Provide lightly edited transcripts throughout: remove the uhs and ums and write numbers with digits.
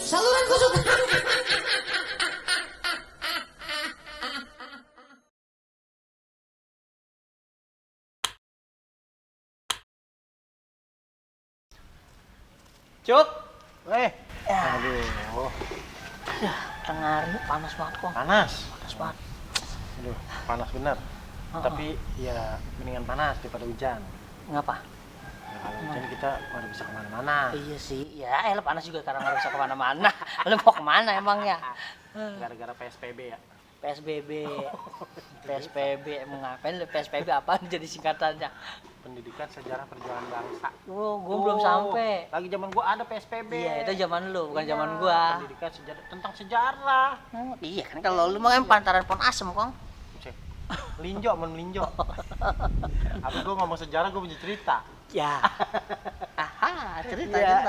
Saluran kesukaan. Cuk. Aduh, Tengah hari panas banget kok. panas. Panas banget. Aduh, panas bener. Tapi ya mendingan panas daripada hujan. Ngapa? Ya, kalau hujan kita udah bisa kemana-mana. Iya sih. Ya, elah panas juga karena nggak bisa kemana-mana. Lu mau kemana emangnya? Gara-gara PSBB ya. PSBB. PSBB emang ngapain? PSBB apaan jadi singkatannya? Pendidikan Sejarah Perjuangan Bangsa. Oh, gua belum sampai. Lagi zaman gua ada PSBB. Iya, itu zaman lu, bukan Iya, zaman gua. Pendidikan sejarah tentang sejarah. Iya kan kalau lu mah kan pantaran Pon Asem, Kong. Buset. Melinjo, melinjo. Apa gua ngomong sejarah gua punya cerita. Ya. Aha, cerita, Iya,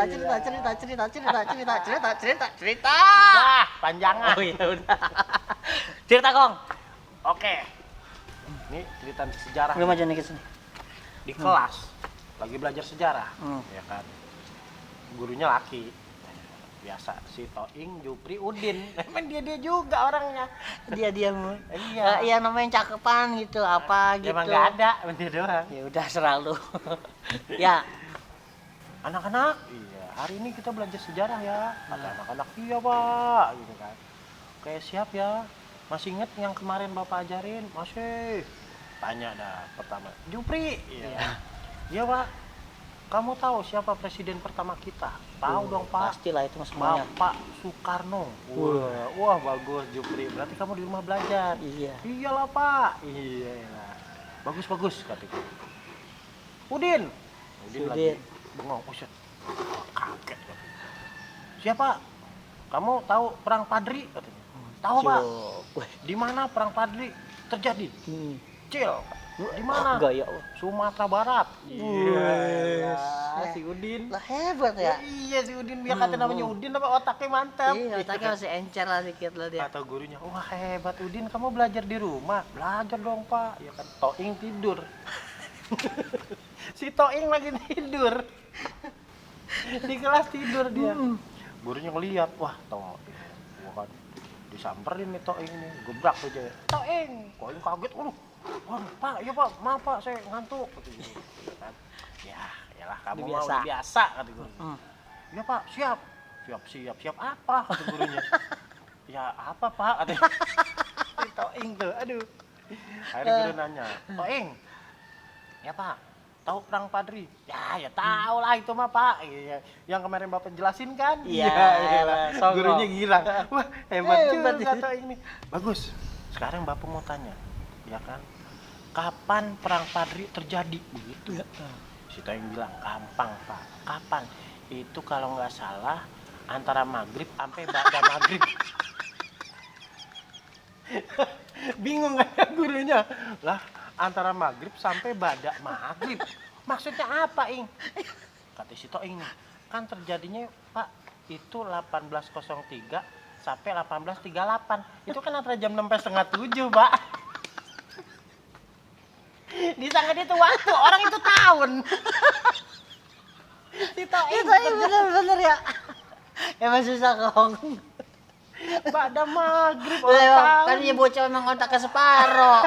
cerita. Dah, panjangan. Oh iya udah. Cerita, Kong. Oke. Ini cerita sejarah. Lu maju nih ke sini. Di kelas lagi belajar sejarah, ya kan. Gurunya laki. Biasa si Toing, Jupri, Udin. Emang dia juga orangnya. Dia mu. Iya. Iya namanya cakepan gitu, apa gitu. Emang nggak ada, dia doang. Ya udah selalu. Ya. Anak-anak, iya, hari ini kita belajar sejarah ya. Kata anak-anak, iya Pak, gitu kan. Kayak siap ya. Masih inget yang kemarin Bapak ajarin? Masih. Tanya dah pertama, Jupri. Iya. Iya Pak. Kamu tahu siapa presiden pertama kita? Tahu dong Pak. Pastilah itu semuanya. Bapak Soekarno. Wah bagus Jupri. Berarti kamu di rumah belajar. Iya. Iyalah Pak. Iya. Bagus kataku. Udin lagi bengong. Oh shit. Kaget. Siapa? Kamu tahu perang Padri? Katanya. Tahu Pak. Di mana perang Padri terjadi? Cil. Di mana? Gaya. Sumatera Barat. Iya. Si Udin. Lah hebat ya. Iya si Udin, dia kata namanya Udin tapi otaknya mantap. Iya, otaknya masih encer lah dikit lah dia. Kata gurunya, wah hebat Udin, kamu belajar di rumah. Belajar dong Pak. Ya kan Toing tidur. Si Toing lagi tidur. Di kelas tidur dia. Gurunya ngeliat, wah Toing. Wah kan disamperin nih Toing nih. Gebrak aja. Toing. Toing kaget, wah Pak, iya Pak, maaf Pak, saya ngantuk. Ya, yalah kamu mau biasa kata gurunya. Iya Pak, siap apa kata gurunya. Ya apa Pak katanya. Si Toing tuh, aduh. Akhirnya guru nanya, Toing, ya Pak, tahu perang Padri? Ya tahu lah itu mah Pak. Iya, yang kemarin Bapak jelasin kan? Iya, gurunya gila. Wah hebat juga Toing nih. Bagus. Sekarang Bapak mau tanya, ya kan? Kapan perang Padri terjadi? Begitu. Si Toing bilang, gampang Pak. Kapan? Itu kalau nggak salah antara maghrib sampai ba'da maghrib. Bingung nggak ya gurunya? Lah antara maghrib sampai ba'da maghrib. Maksudnya apa, Ing? Kata si Toing, kan terjadinya Pak itu 1803 sampai 1838. Itu kan antara jam 6 sampai setengah 7, Pak. Disangka itu waktu, orang itu tahun. Si Toing bener ya. Emang susah Kong. Ba'da maghrib Kan dia bocah memang otaknya separoh.